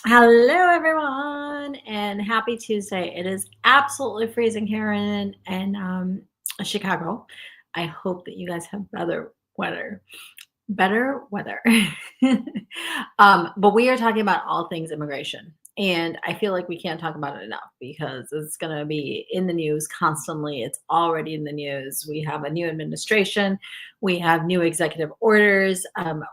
Hello, everyone, and happy Tuesday. It is absolutely freezing here in Chicago. I hope that you guys have better weather. Better weather. But we are talking about all things immigration. And I feel like we can't talk about it enough because it's going to be in the news constantly. It's already in the news. We have a new administration, we have new executive orders.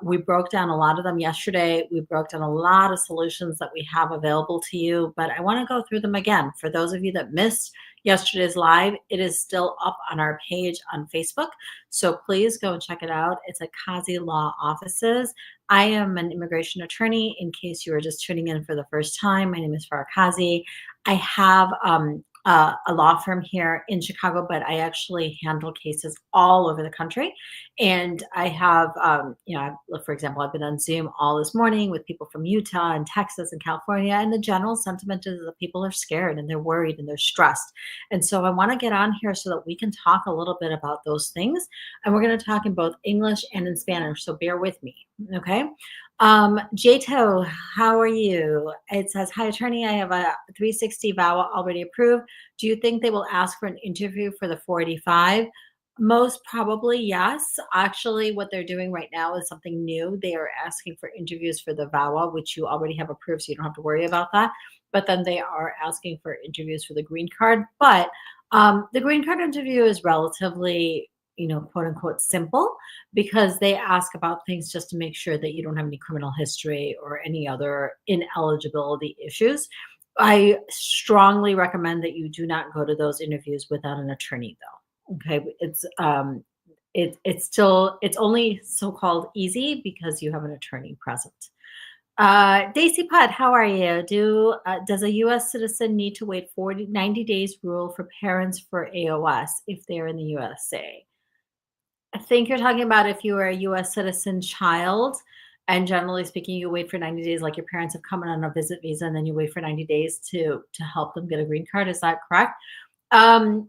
We broke down a lot of them yesterday. We broke down a lot of solutions that we have available to you, but I want to go through them again. For those of you that missed yesterday's live, it is still up on our page on Facebook. So please go and check it out. It's at Kazi Law Offices. I am an immigration attorney. In case you are just tuning in for the first time, my name is Farah Kazi. I have a law firm here in Chicago, but I actually handle cases all over the country. And I have, for example, I've been on Zoom all this morning with people from Utah and Texas and California. And the general sentiment is that people are scared and they're worried and they're stressed. And so I want to get on here so that we can talk a little bit about those things. And we're going to talk in both English and in Spanish. So bear with me. Okay. Jato, how are you? It says, hi, attorney. I have a 360 VAWA already approved. Do you think they will ask for an interview for the 485? Most probably, yes. Actually, what they're doing right now is something new. They are asking for interviews for the VAWA, which you already have approved, so you don't have to worry about that. But then they are asking for interviews for the green card. But the green card interview is relatively, quote unquote, simple because they ask about things just to make sure that you don't have any criminal history or any other ineligibility issues. I strongly recommend that you do not go to those interviews without an attorney, though. Okay, it's only so-called easy because you have an attorney present. Daisy Putt, how are you? Does a U.S. citizen need to wait 90 days rule for parents for AOS if they're in the USA? I think you're talking about if you are a U.S. citizen child, and generally speaking, you wait for 90 days, like your parents have come in on a visit visa, and then you wait for 90 days to help them get a green card. Is that correct? Um,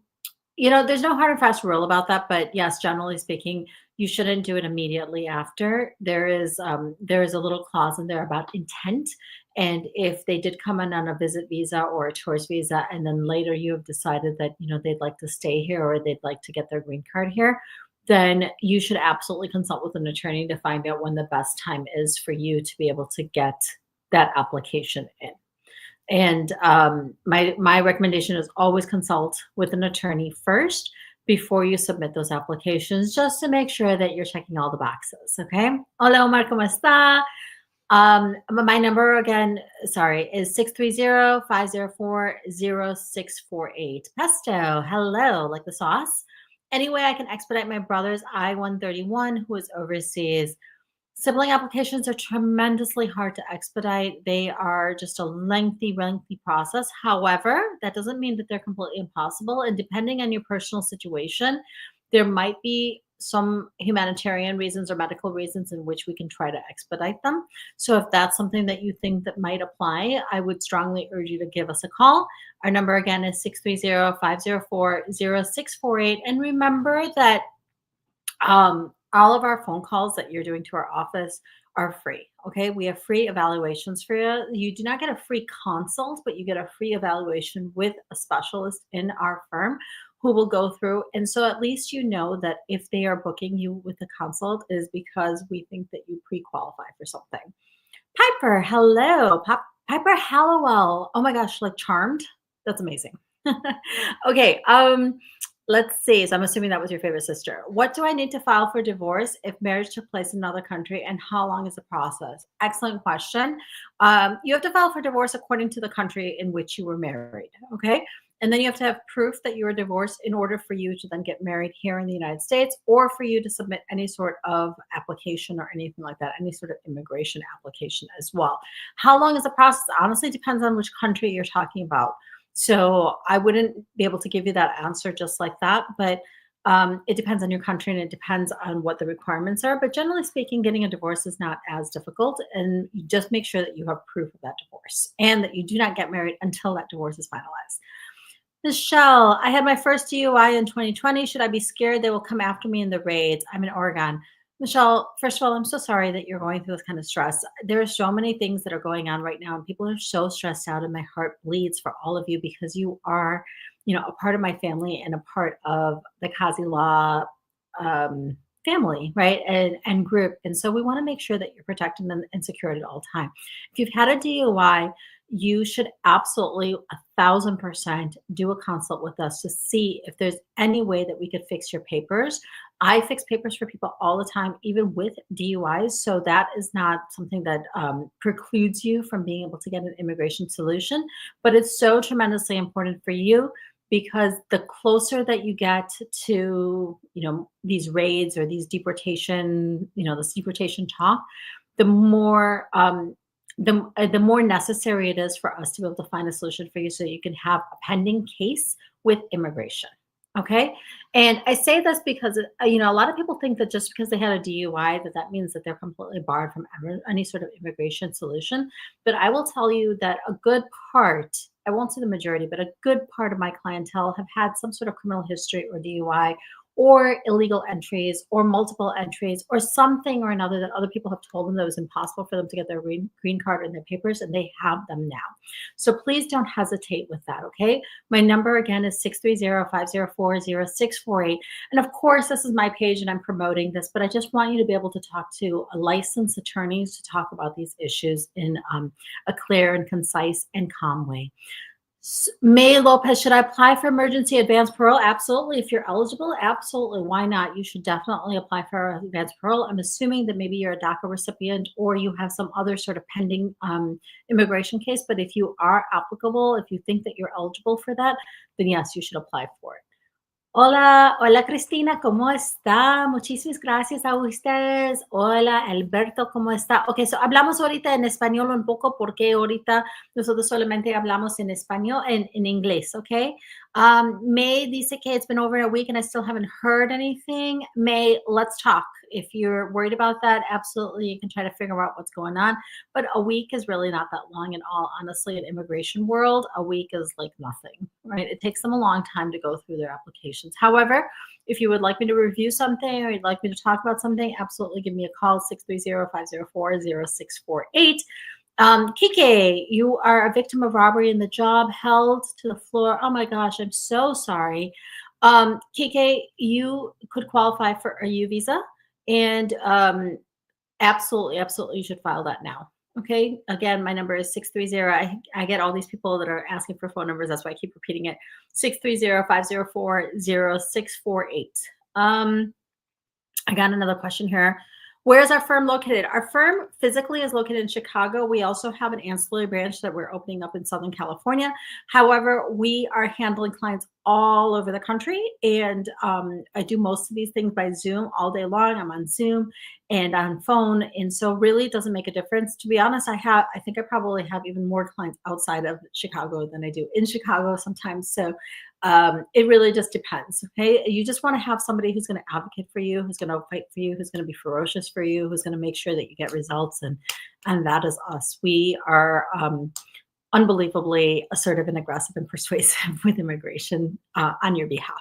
there's no hard and fast rule about that, but yes, generally speaking, you shouldn't do it immediately after. There is a little clause in there about intent, and if they did come in on a visit visa or a tourist visa, and then later you have decided that they'd like to stay here or they'd like to get their green card here, then you should absolutely consult with an attorney to find out when the best time is for you to be able to get that application in. And my recommendation is always consult with an attorney first before you submit those applications, just to make sure that you're checking all the boxes. Okay. Hola, Omar, ¿cómo está? My number again, sorry, is 630-504-0648. Pesto, hello, like the sauce. Anyway, I can expedite my brother's I-131 who is overseas. Sibling applications are tremendously hard to expedite. They are just a lengthy process. However, that doesn't mean that they're completely impossible. And depending on your personal situation, there might be some humanitarian reasons or medical reasons in which we can try to expedite them. So if that's something that you think that might apply, I would strongly urge you to give us a call. Our number again is 630-504-0648. And remember that all of our phone calls that you're doing to our office are free. Okay. We have free evaluations for you. You do not get a free consult, but you get a free evaluation with a specialist in our firm who will go through. And so at least you know that if they are booking you with a consult, it is because we think that you pre-qualify for something. Piper, hello. Piper Hallowell. Oh my gosh, like Charmed. That's amazing. Okay. Let's see. So I'm assuming that was your favorite sister. What do I need to file for divorce if marriage took place in another country, and how long is the process? Excellent question. You have to file for divorce according to the country in which you were married. Okay. And then you have to have proof that you were divorced in order for you to then get married here in the United States, or for you to submit any sort of application or anything like that, any sort of immigration application as well. How long is the process? Honestly, depends on which country you're talking about. So I wouldn't be able to give you that answer just like that, but it depends on your country and it depends on what the requirements are. But generally speaking, getting a divorce is not as difficult, and you just make sure that you have proof of that divorce and that you do not get married until that divorce is finalized. Michelle, I had my first DUI in 2020. Should I be scared they will come after me in the raids? I'm in Oregon. Michelle, first of all, I'm so sorry that you're going through this kind of stress. There are so many things that are going on right now, and people are so stressed out, and my heart bleeds for all of you because you are, a part of my family and a part of the Kazi Law um, family, right? And group. And so we want to make sure that you're protected and secured at all time. If you've had a DUI, you should absolutely 1,000% do a consult with us to see if there's any way that we could fix your papers. I fix papers for people all the time, even with DUIs. So that is not something that precludes you from being able to get an immigration solution. But it's so tremendously important for you because the closer that you get to, these raids or these deportation, this deportation talk, the more the more necessary it is for us to be able to find a solution for you so you can have a pending case with immigration. Okay. And I say this because, a lot of people think that just because they had a DUI, that means that they're completely barred from any sort of immigration solution. But I will tell you that a good part, I won't say the majority, but a good part of my clientele have had some sort of criminal history or DUI or illegal entries or multiple entries or something or another that other people have told them that it was impossible for them to get their green card and their papers, and they have them now. So please don't hesitate with that, okay? My number again is 630-504-0648. And of course, this is my page and I'm promoting this, but I just want you to be able to talk to a licensed attorneys to talk about these issues in a clear and concise and calm way. May Lopez, should I apply for emergency advance parole? Absolutely. If you're eligible, absolutely. Why not? You should definitely apply for advance parole. I'm assuming that maybe you're a DACA recipient or you have some other sort of pending immigration case. But if you are applicable, if you think that you're eligible for that, then yes, you should apply for it. Hola, hola Cristina, ¿cómo está? Muchísimas gracias a ustedes. Hola Alberto, ¿cómo está? Ok, so hablamos ahorita en español un poco porque ahorita nosotros solamente hablamos en español, en inglés, ok? May dice que it's been over a week and I still haven't heard anything. May, let's talk. If you're worried about that, absolutely, you can try to figure out what's going on. But a week is really not that long in all honestly in immigration world. A week is like nothing, right? It takes them a long time to go through their applications. However, if you would like me to review something or you'd like me to talk about something, absolutely give me a call, 630-504-0648. Kike, you are a victim of robbery in the job, held to the floor. Oh my gosh, I'm so sorry. Kike, you could qualify for a U visa. And absolutely, you should file that now. Okay. Again, my number is 630. I get all these people that are asking for phone numbers. That's why I keep repeating it. 630-504-0648. I got another question here. Where is our firm located? Our firm physically is located in Chicago. We also have an ancillary branch that we're opening up in Southern California. However, we are handling clients all over the country. And I do most of these things by Zoom all day long. I'm on Zoom and on phone. And so really it doesn't make a difference. To be honest, I think I probably have even more clients outside of Chicago than I do in Chicago sometimes. So it really just depends. Okay. You just want to have somebody who's going to advocate for you, who's going to fight for you, who's going to be ferocious for you, who's going to make sure that you get results. And that is us. We are unbelievably assertive and aggressive and persuasive with immigration on your behalf.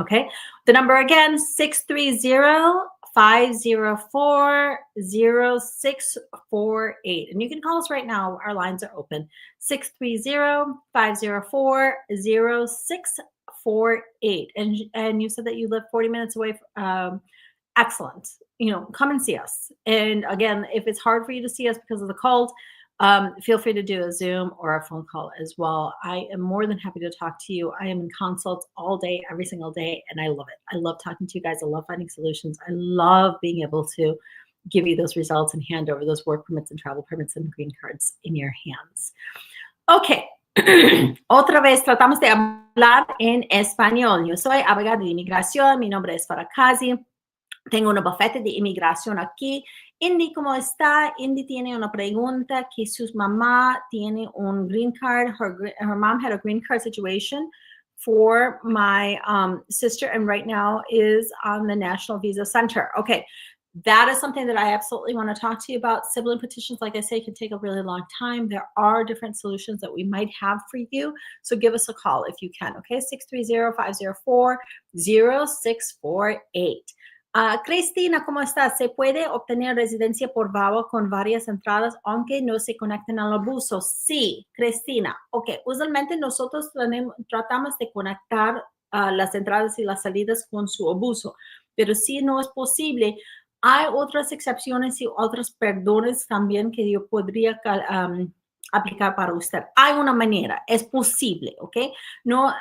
Okay. The number again, 630-504-0648. And you can call us right now. Our lines are open. 630-504-0648. And you said that you live 40 minutes away. Excellent. Come and see us. And again, if it's hard for you to see us because of the cold, feel free to do a Zoom or a phone call as well. I am more than happy to talk to you. I am in consults all day, every single day, and I love it. I love talking to you guys. I love finding solutions. I love being able to give you those results and hand over those work permits and travel permits and green cards in your hands. Okay. Otra vez tratamos de hablar en español. Yo soy abogada de inmigración. Mi nombre es Farah Kazi. Tengo una bufete de inmigración aquí. Indy, ¿cómo está? Indy tiene una pregunta que su mamá tiene un green card. Her mom had a green card situation for my sister and right now is on the National Visa Center. Okay, that is something that I absolutely want to talk to you about. Sibling petitions, like I say, can take a really long time. There are different solutions that we might have for you. So give us a call if you can, okay? 630-504-0648. Cristina, ¿cómo estás? ¿Se puede obtener residencia por VAWA con varias entradas aunque no se conecten al abuso? Sí, Cristina. Ok, usualmente nosotros tratamos de conectar las entradas y las salidas con su abuso, pero si no es posible, hay otras excepciones y otros perdones también que yo podría aplicar para usted. Hay una manera, es posible, ¿ok? No,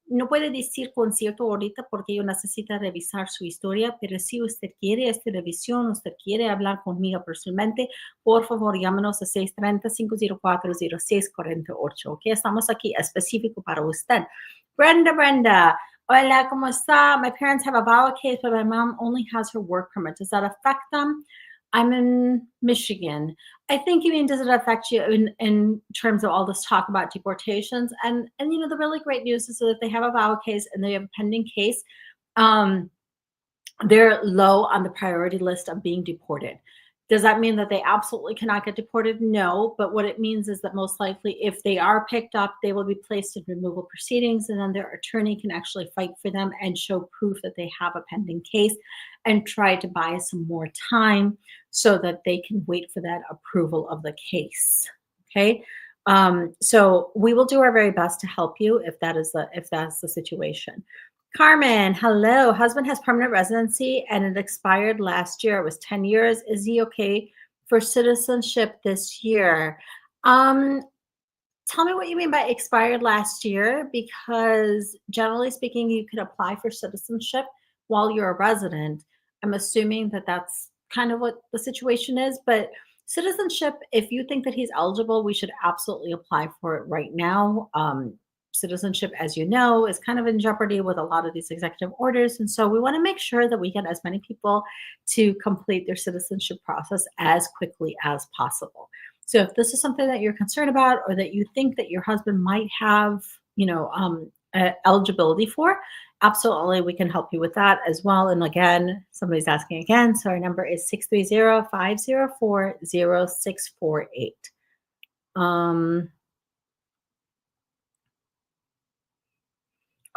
no puede decir con cierto ahorita porque yo necesito revisar su historia, pero si usted quiere esta revisión, usted quiere hablar conmigo personalmente, por favor llámenos a 630-504-0648, ¿ok? Estamos aquí específico para usted. Brenda, hola, ¿cómo está? My parents have a VAWA case, but my mom only has her work permit. Does that affect them? I'm in Michigan. I think you mean, does it affect you in terms of all this talk about deportations? And you know, the really great news is that they have a VAWA case and they have a pending case. Um, they're low on the priority list of being deported. Does that mean that they absolutely cannot get deported? No, but what it means is that most likely, if they are picked up, they will be placed in removal proceedings, and then their attorney can actually fight for them and show proof that they have a pending case and try to buy some more time so that they can wait for that approval of the case. Okay. So we will do our very best to help you if that's the situation. Carmen, hello. Husband has permanent residency and it expired last year. It was 10 years. Is he okay for citizenship this year? Um, Tell me what you mean by expired last year, because generally speaking, you could apply for citizenship while you're a resident. I'm assuming that that's kind of what the situation is, but citizenship, if you think that he's eligible, we should absolutely apply for it right now. Citizenship, as you know, is kind of in jeopardy with a lot of these executive orders. And so we want to make sure that we get as many people to complete their citizenship process as quickly as possible. So if this is something that you're concerned about or that you think that your husband might have, eligibility for, absolutely, we can help you with that as well. And again, somebody's asking again. So our number is 630-504-0648.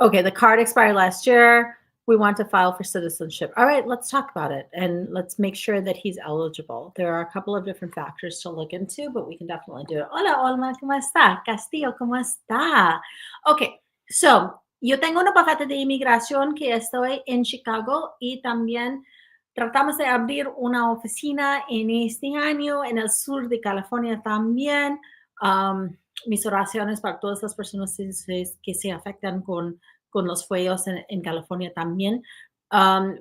Okay, the card expired last year. We want to file for citizenship. All right, let's talk about it and let's make sure that he's eligible. There are a couple of different factors to look into, but we can definitely do it. Hola, Olma, ¿cómo está? Castillo, ¿cómo está? Okay, so yo tengo una paquete de inmigración que estoy en Chicago y también tratamos de abrir una oficina en este año en el sur de California también. Mis oraciones para todas las personas que se afectan con los fuegos en California también.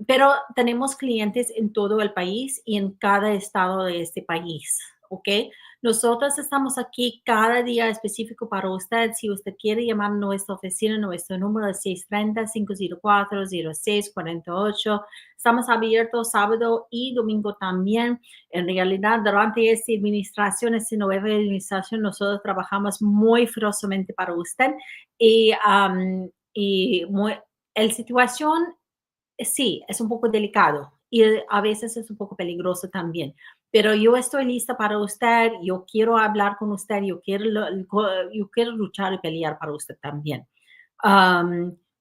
Pero tenemos clientes en todo el país y en cada estado de este país, ¿ok? Nosotros estamos aquí cada día específico para usted. Si usted quiere llamar a nuestra oficina, nuestro número es 630-504-0648. Estamos abiertos sábado y domingo también. En realidad, durante esta nueva administración, nosotros trabajamos muy ferozmente para usted y, la situación sí, es un poco delicado y a veces es un poco peligroso también. Pero yo estoy lista para usted, yo quiero hablar con usted, yo quiero luchar y pelear para usted también.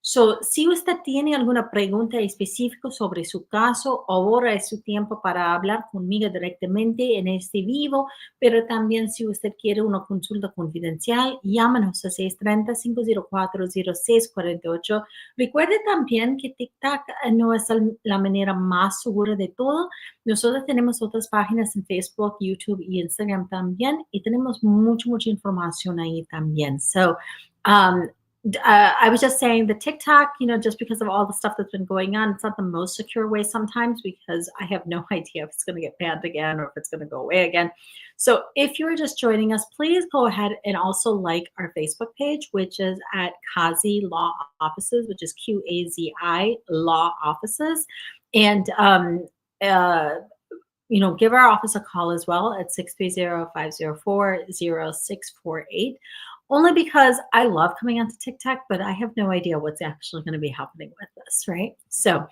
Si usted tiene alguna pregunta específica sobre su caso, ahora es su tiempo para hablar conmigo directamente en este vivo, pero también si usted quiere una consulta confidencial, llámanos a 630-504-0648. Recuerde también que TikTok no es la manera más segura de todo. Nosotros tenemos otras páginas en Facebook, YouTube y Instagram también, y tenemos mucha información ahí también. I was just saying the TikTok, just because of all the stuff that's been going on, it's not the most secure way sometimes because I have no idea if it's going to get banned again or if it's going to go away again. So if you're just joining us, please go ahead and also like our Facebook page, which is at Kazi Law Offices, which is QAZI Law Offices. And, give our office a call as well at 630-504-0648. Only because I love coming onto TikTok, but I have no idea what's actually going to be happening with this, right? So,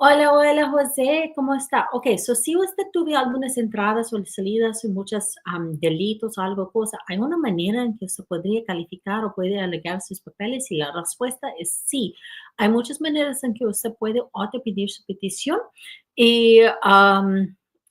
Hola, hola, José, ¿cómo está? Ok, so si usted tuvo algunas entradas o salidas y muchos delitos o algo, cosa, ¿hay una manera en que usted podría calificar o puede alegar sus papeles? Y la respuesta es sí. Hay muchas maneras en que usted puede pedir su petición y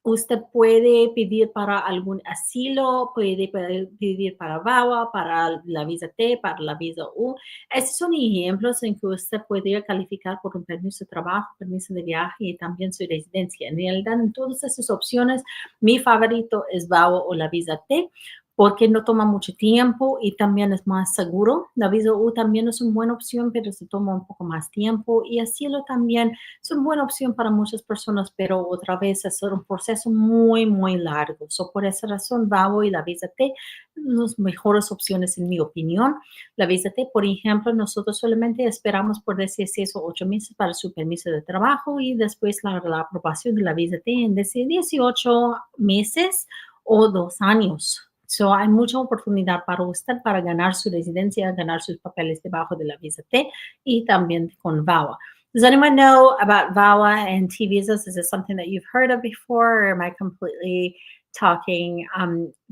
usted puede pedir para algún asilo, pedir para VAWA, para la visa T, para la visa U. Estos son ejemplos en que usted podría calificar por un permiso de trabajo, permiso de viaje y también su residencia. En realidad, en todas esas opciones, mi favorito es VAWA o la visa T, porque no toma mucho tiempo y también es más seguro. La visa U también es una buena opción, pero se toma un poco más tiempo. Y asilo también es una buena opción para muchas personas, pero otra vez es un proceso muy, muy largo. Por esa razón, VAWA y la visa T son las mejores opciones, en mi opinión. La visa T, por ejemplo, nosotros solamente esperamos por 16 o 8 meses para su permiso de trabajo y después la aprobación de la visa T en 18 meses o 2 años. Hay mucha oportunidad para usted para ganar su residencia, ganar sus papeles debajo de la visa T y también con VAWA. Does anyone know about VAWA and T visas? Is this something that you've heard of before, or am I completely talking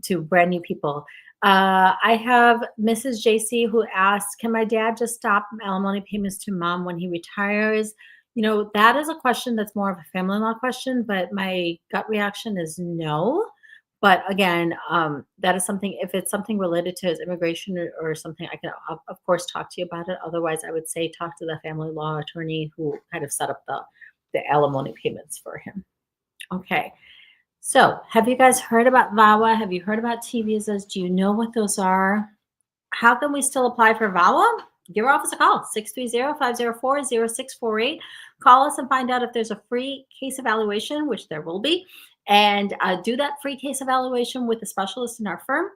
to brand new people? I have Mrs. JC who asks, can my dad just stop alimony payments to mom when he retires? That is a question that's more of a family law question, but my gut reaction is no. But again, that is something, if it's something related to his immigration or something, I can, of course, talk to you about it. Otherwise, I would say talk to the family law attorney who kind of set up the alimony payments for him. Okay. So, have you guys heard about VAWA? Have you heard about T visas? Do you know what those are? How can we still apply for VAWA? Give our office a call, 630-504-0648. Call us and find out if there's a free case evaluation, which there will be, and do that free case evaluation with a specialist in our firm.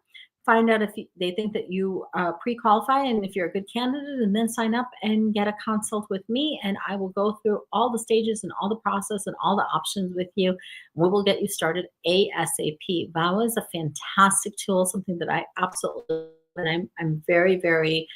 Find out if they think that you pre-qualify and if you're a good candidate, and then sign up and get a consult with me, and I will go through all the stages and all the process and all the options with you. We will get you started ASAP. VAWA is a fantastic tool, something that I absolutely, and I'm very, very,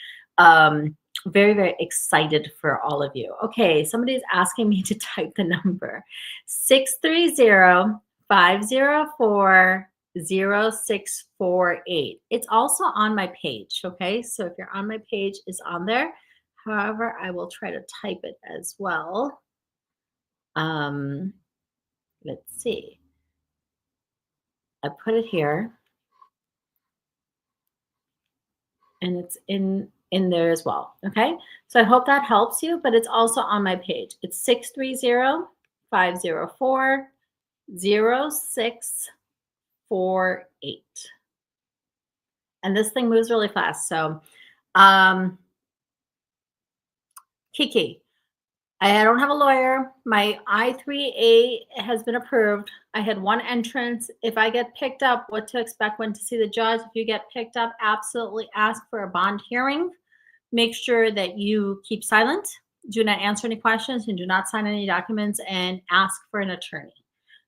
very excited for all of you. Okay, somebody is asking me to type the number 630-504-0648. It's also on my page. Okay, so if you're on my page, it's on there. However, I will try to type it as well. Let's see. I put it here, and it's in there as well. Okay, so I hope that helps you, but it's also on my page. It's 630-504-0648. And this thing moves really fast. So Kiki, I don't have a lawyer. My I-3A has been approved. I had one entrance. If I get picked up, what to expect, when to see the judge. If you get picked up, absolutely ask for a bond hearing. Make sure that you keep silent, do not answer any questions, and do not sign any documents, and ask for an attorney.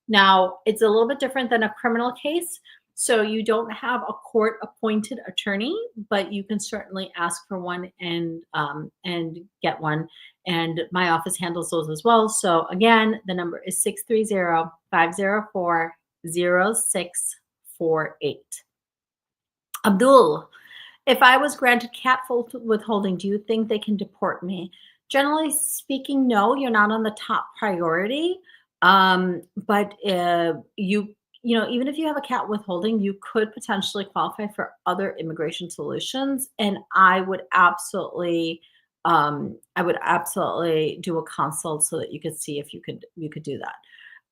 Now, it's a little bit different than a criminal case. So you don't have a court-appointed attorney, but you can certainly ask for one and get one. And my office handles those as well. So again, the number is 630-504-0648. Abdul, if I was granted cat withholding, do you think they can deport me? Generally speaking, no, you're not on the top priority. But even if you have a cat withholding, you could potentially qualify for other immigration solutions. And I would absolutely do a consult so that you could see if you could do that.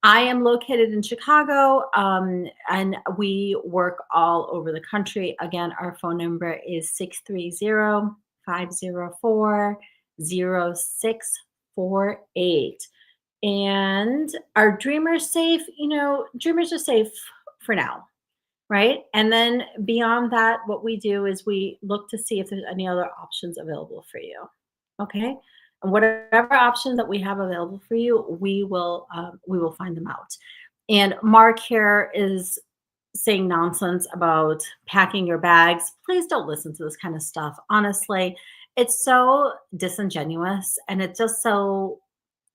I am located in Chicago, and we work all over the country. Again, our phone number is 630-504-0648. And are dreamers safe? Dreamers are safe for now, right? And then beyond that, what we do is we look to see if there's any other options available for you. Okay, and whatever option that we have available for you, we will find them out. And Mark here is saying nonsense about packing your bags. Please don't listen to this kind of stuff. Honestly, it's so disingenuous and it's just so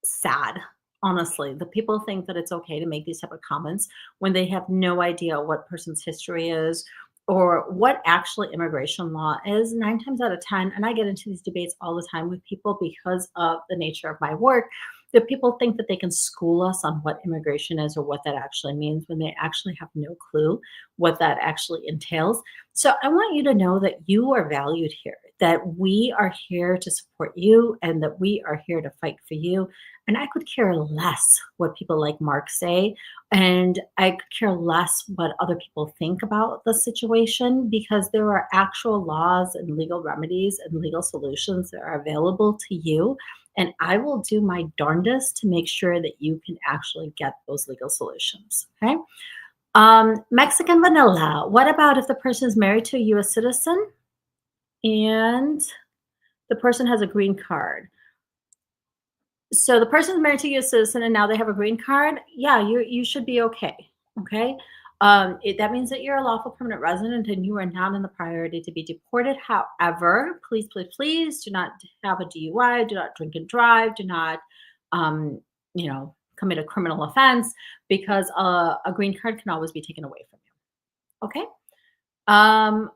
sad. Honestly, the people think that it's okay to make these type of comments when they have no idea what person's history is or what actually immigration law is. 9 times out of 10, and I get into these debates all the time with people because of the nature of my work, that people think that they can school us on what immigration is or what that actually means when they actually have no clue what that actually entails. So I want you to know that you are valued here, that we are here to support you, and that we are here to fight for you. And I could care less what people like Mark say. And I could care less what other people think about the situation because there are actual laws and legal remedies and legal solutions that are available to you. And I will do my darndest to make sure that you can actually get those legal solutions. Okay. Mexican vanilla. What about if the person is married to a US citizen and the person has a green card? So the person's married to a US citizen and now they have a green card. Yeah, you should be okay. Okay. That means that you're a lawful permanent resident and you are not in the priority to be deported. However, please, please, please do not have a DUI, do not drink and drive, do not, um, commit a criminal offense because a green card can always be taken away from you. Okay. Um,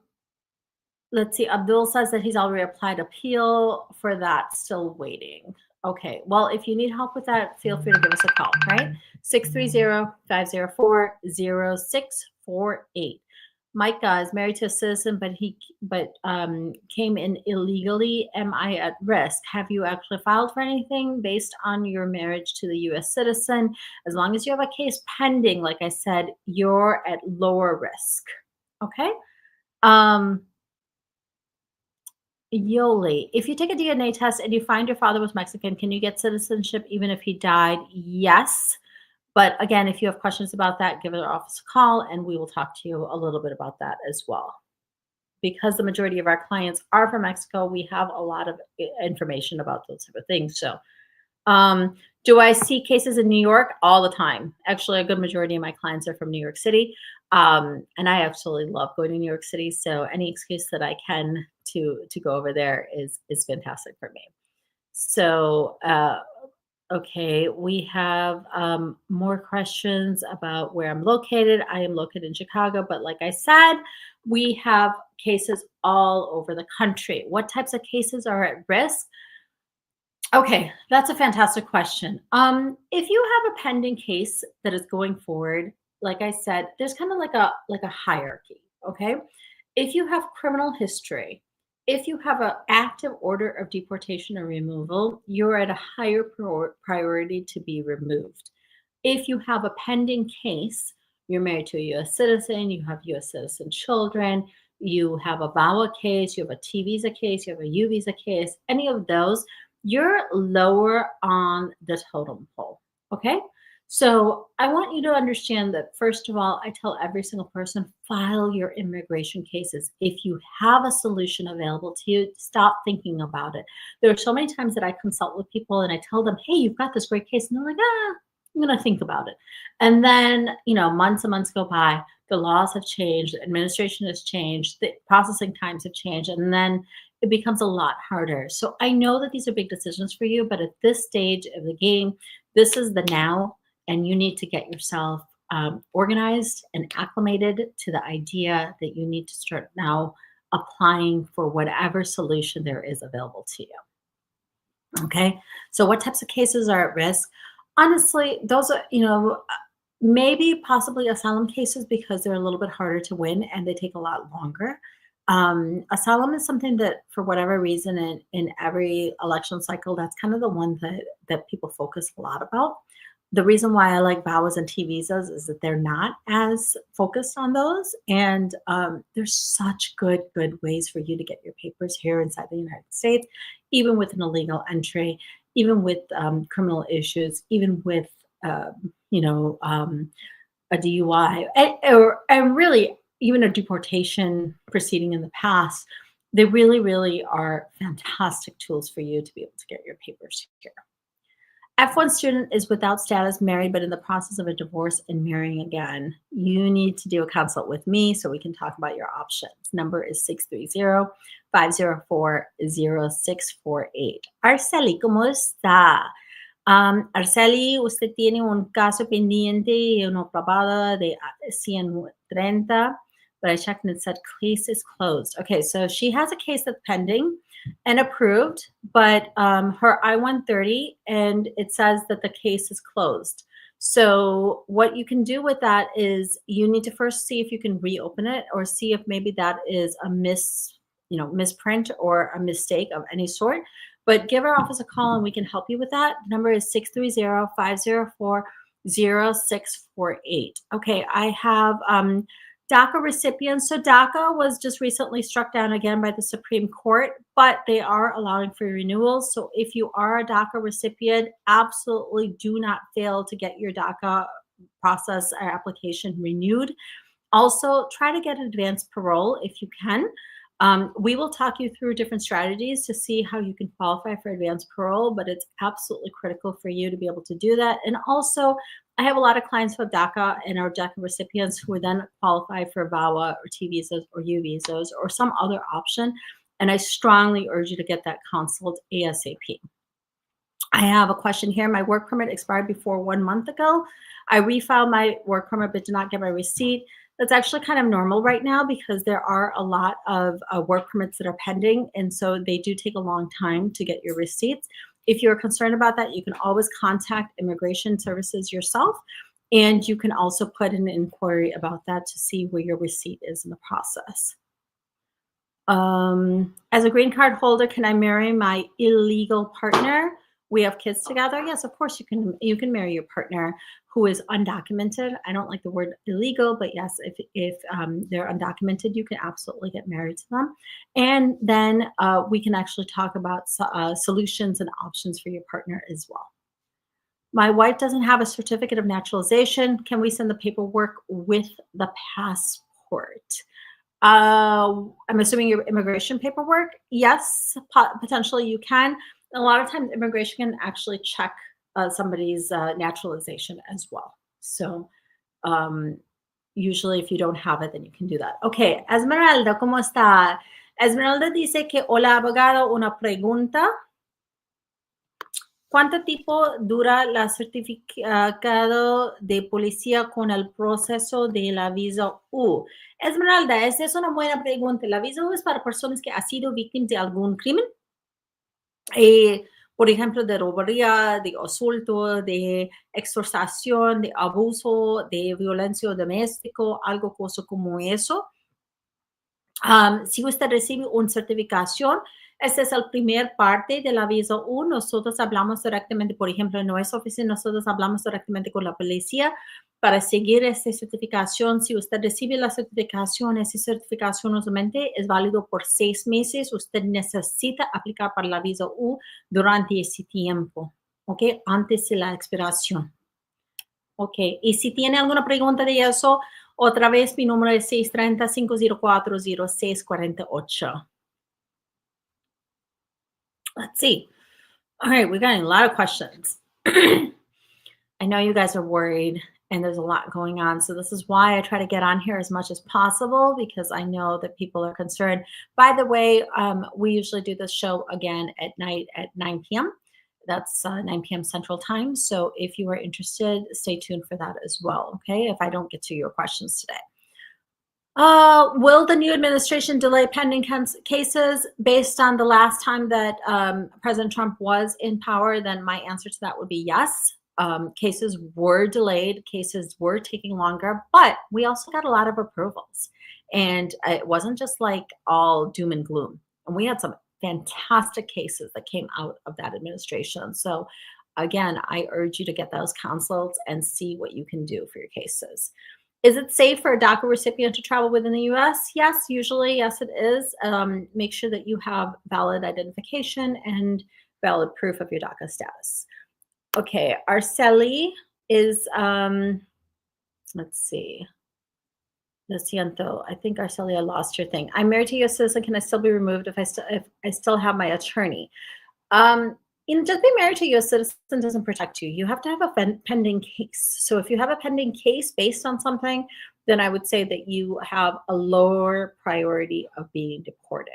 let's see. Abdul says that he's already applied appeal for that, still waiting. Okay. Well, if you need help with that, feel free to give us a call, right? 630-504-0648. Micah is married to a citizen, but came in illegally. Am I at risk? Have you actually filed for anything based on your marriage to the U.S. citizen? As long as you have a case pending, like I said, you're at lower risk. Okay. Yoli, if you take a DNA test and you find your father was Mexican, can you get citizenship even if he died? Yes. But again, if you have questions about that, give our office a call and we will talk to you a little bit about that as well. Because the majority of our clients are from Mexico, we have a lot of information about those type of things. So, do I see cases in New York? All the time. Actually, a good majority of my clients are from New York City. And I absolutely love going to New York City. So any excuse that I can to go over there is fantastic for me. So okay, we have more questions about where I'm located. I am located in Chicago, but like I said, we have cases all over the country. What types of cases are at risk? Okay, that's a fantastic question. If you have a pending case that is going forward, like I said, there's kind of like a hierarchy. Okay, if you have criminal history, if you have an active order of deportation or removal, you're at a higher priority to be removed. If you have a pending case, you're married to a U.S. citizen, you have U.S. citizen children, you have a VAWA case, you have a T visa case, you have a U visa case, any of those, you're lower on the totem pole. Okay. So I want you to understand that, first of all, I tell every single person, file your immigration cases. If you have a solution available to you, stop thinking about it. There are so many times that I consult with people and I tell them, hey, you've got this great case. And they're like, I'm going to think about it. And then, months and months go by. The laws have changed. The administration has changed. The processing times have changed. And then it becomes a lot harder. So I know that these are big decisions for you, but at this stage of the game, this is the now, and you need to get yourself organized and acclimated to the idea that you need to start now applying for whatever solution there is available to you. Okay. So what types of cases are at risk? Honestly, those are, maybe possibly asylum cases because they're a little bit harder to win and they take a lot longer. Asylum is something that, for whatever reason, in every election cycle, that's kind of the one that people focus a lot about. The reason why I like VAWAs and T visas is that they're not as focused on those, and there's such good ways for you to get your papers here inside the United States, even with an illegal entry, even with criminal issues, even with a DUI, and really even a deportation proceeding in the past. They really, really are fantastic tools for you to be able to get your papers here. F1 student is without status, married, but in the process of a divorce and marrying again. You need to do a consult with me so we can talk about your options. Number is 630-504-0648. Arceli, ¿cómo está? Arceli, usted tiene un caso pendiente y una probada de 130, but I checked and it said case is closed. Okay, so she has a case that's pending and approved, but her I-130, and it says that the case is closed. So what you can do with that is you need to first see if you can reopen it or see if maybe that is a misprint or a mistake of any sort, but give our office a call and we can help you with that. The number is 630-504-0648. Okay, I have DACA recipients. So DACA was just recently struck down again by the Supreme Court, but they are allowing for renewals. So if you are a DACA recipient, absolutely do not fail to get your DACA process or application renewed. Also, try to get advanced parole if you can. We will talk you through different strategies to see how you can qualify for advanced parole, but it's absolutely critical for you to be able to do that. And also, I have a lot of clients who have DACA and are DACA recipients who would then qualify for VAWA or T visas or U visas or some other option. And I strongly urge you to get that counseled ASAP. I have a question here. My work permit expired before 1 month ago. I refiled my work permit but did not get my receipt. That's actually kind of normal right now because there are a lot of work permits that are pending, and so they do take a long time to get your receipts. If you're concerned about that, you can always contact Immigration Services yourself, and you can also put in an inquiry about that to see where your receipt is in the process. As a green card holder, can I marry my illegal partner? We have kids together. Yes, of course you can. You can marry your partner who is undocumented. I don't like the word illegal, but yes, if they're undocumented, you can absolutely get married to them. And then we can actually talk about solutions and options for your partner as well. My wife doesn't have a certificate of naturalization. Can we send the paperwork with the passport? I'm assuming your immigration paperwork. Yes, potentially you can. A lot of times immigration can actually check somebody's naturalization as well. So usually if you don't have it, then you can do that. Okay, Esmeralda, ¿cómo está? Esmeralda dice que, hola abogado, una pregunta. ¿Cuánto tiempo dura la certificado de policía con el proceso de la visa U? Esmeralda, esa es una buena pregunta. La visa U es para personas que han sido víctimas de algún crimen. Por ejemplo, de robería, de asalto, de extorsión, de abuso, de violencia doméstica, algo cosa como eso. Si usted recibe una certificación, esta es la primera parte de la visa U. Nosotros hablamos directamente, por ejemplo, en nuestra oficina, nosotros hablamos directamente con la policía para seguir esta certificación. Si usted recibe la certificación, esa certificación usualmente es válido por 6 meses. Usted necesita aplicar para la visa U durante ese tiempo, ¿ok? Antes de la expiración. Ok, y si tiene alguna pregunta de eso, otra vez mi número es 630-504-0648. Let's see. All right, we're getting a lot of questions. I know you guys are worried and there's a lot going on. So this is why I try to get on here as much as possible because I know that people are concerned. By the way, we usually do this show again at night at 9 p.m. That's 9 p.m. Central Time. So if you are interested, stay tuned for that as well, okay, if I don't get to your questions today. Will the new administration delay pending cases? Based on the last time that President Trump was in power, then my answer to that would be yes. Cases were delayed, cases were taking longer, but we also got a lot of approvals. And it wasn't just like all doom and gloom. And we had some fantastic cases that came out of that administration. So again, I urge you to get those consults and see what you can do for your cases. Is it safe for a DACA recipient to travel within the U.S.? Yes, usually, yes, it is. Make sure that you have valid identification and valid proof of your DACA status. Okay, Arceli is, let's see. Lo siento. I think Arceli, I lost your thing. I'm married to a U.S. citizen. Can I still be removed if I still have my attorney? Just being married to a U.S. citizen doesn't protect you. You have to have a pending case. So if you have a pending case based on something, then I would say that you have a lower priority of being deported.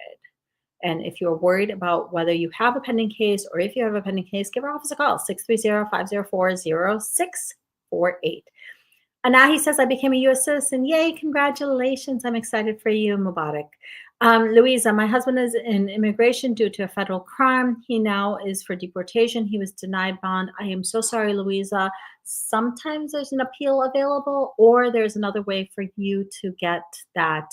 And if you're worried about whether you have a pending case or if you have a pending case, give our office a call, 630-504-0648. Anahi says, I became a U.S. citizen. Yay, congratulations. I'm excited for you, Mubarak. Louisa, my husband is in immigration due to a federal crime. He now is for deportation. He was denied bond. I am so sorry, Louisa. Sometimes there's an appeal available, or there's another way for you to get that,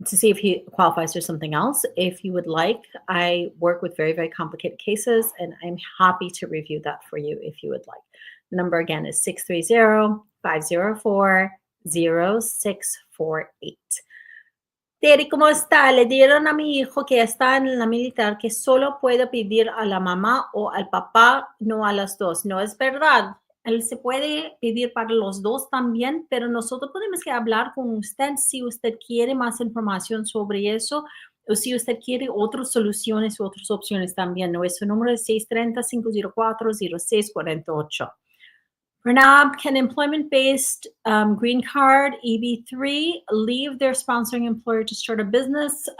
to see if he qualifies for something else. If you would like, I work with very, very complicated cases, and I'm happy to review that for you if you would like. The number again is 630-504-0648. Terry, ¿cómo está? Le dieron a mi hijo que está en la militar que solo puede pedir a la mamá o al papá, no a las dos. No es verdad. Él se puede pedir para los dos también, pero nosotros tenemos que hablar con usted si usted quiere más información sobre eso o si usted quiere otras soluciones u otras opciones también. Nuestro número es 630-504-0648. Renab, can employment-based green card, EB3, leave their sponsoring employer to start a business?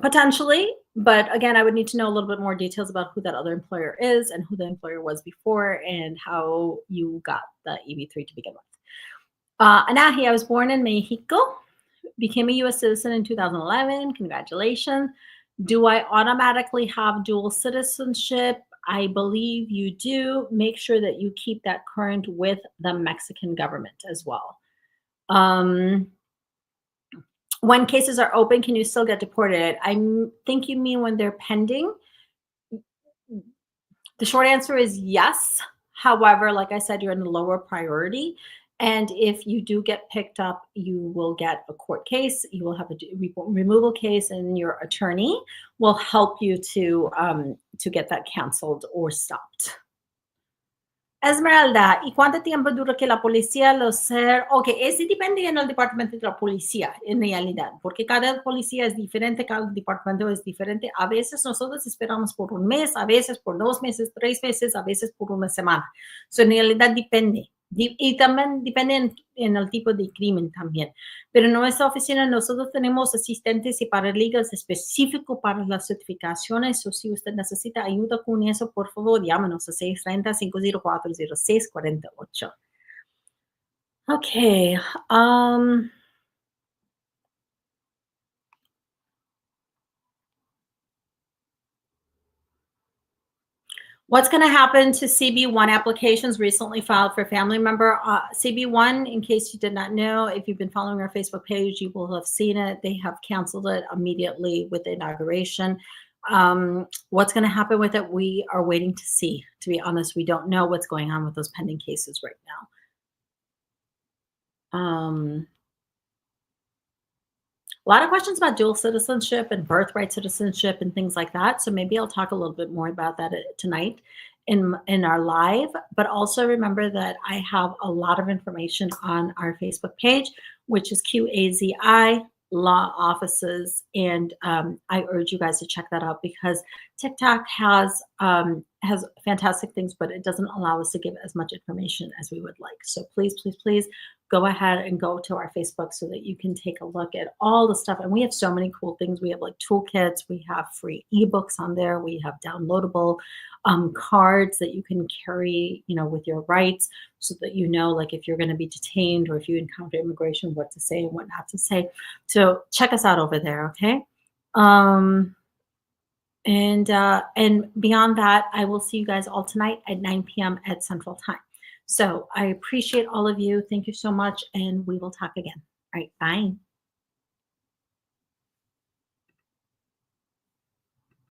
Potentially, but again, I would need to know a little bit more details about who that other employer is and who the employer was before and how you got the EB3 to begin with. Anahi, I was born in Mexico, became a U.S. citizen in 2011. Congratulations. Do I automatically have dual citizenship? I believe you do. Make sure that you keep that current with the Mexican government as well. When cases are open, can you still get deported? I think you mean when they're pending. The short answer is yes. However, like I said, you're in the lower priority. And if you do get picked up, you will get a court case. You will have a removal case, and your attorney will help you to get that canceled or stopped. Esmeralda, ¿y cuánto tiempo dura que la policía lo sea? Ok, ese depende en el departamento de la policía, en realidad, porque cada policía es diferente, cada departamento es diferente. A veces nosotros esperamos por un mes, a veces por 2 meses, 3 meses, a veces por una semana. So, en realidad depende. Y también depende en el tipo de crimen también. Pero en nuestra oficina nosotros tenemos asistentes y paralegales específicos para las certificaciones. O si usted necesita ayuda con eso, por favor, llámenos a 630-504-0648. Okay. What's going to happen to CB1 applications recently filed for family member? CB1, in case you did not know, if you've been following our Facebook page, you will have seen it. They have canceled it immediately with the inauguration. What's going to happen with it? We are waiting to see. To be honest, we don't know what's going on with those pending cases right now. A lot of questions about dual citizenship and birthright citizenship and things like that. So maybe I'll talk a little bit more about that tonight in our live. But also remember that I have a lot of information on our Facebook page, which is QAZI Law Offices. And I urge you guys to check that out because TikTok has fantastic things, but it doesn't allow us to give as much information as we would like. So please, please, please go ahead and go to our Facebook so that you can take a look at all the stuff. And we have so many cool things. We have like toolkits, we have free ebooks on there, we have downloadable cards that you can carry, with your rights so that like if you're going to be detained or if you encounter immigration, what to say and what not to say. So check us out over there, okay? And beyond that, I will see you guys all tonight at 9 p.m. at Central Time. So I appreciate all of you. Thank you so much, and we will talk again. All right, bye.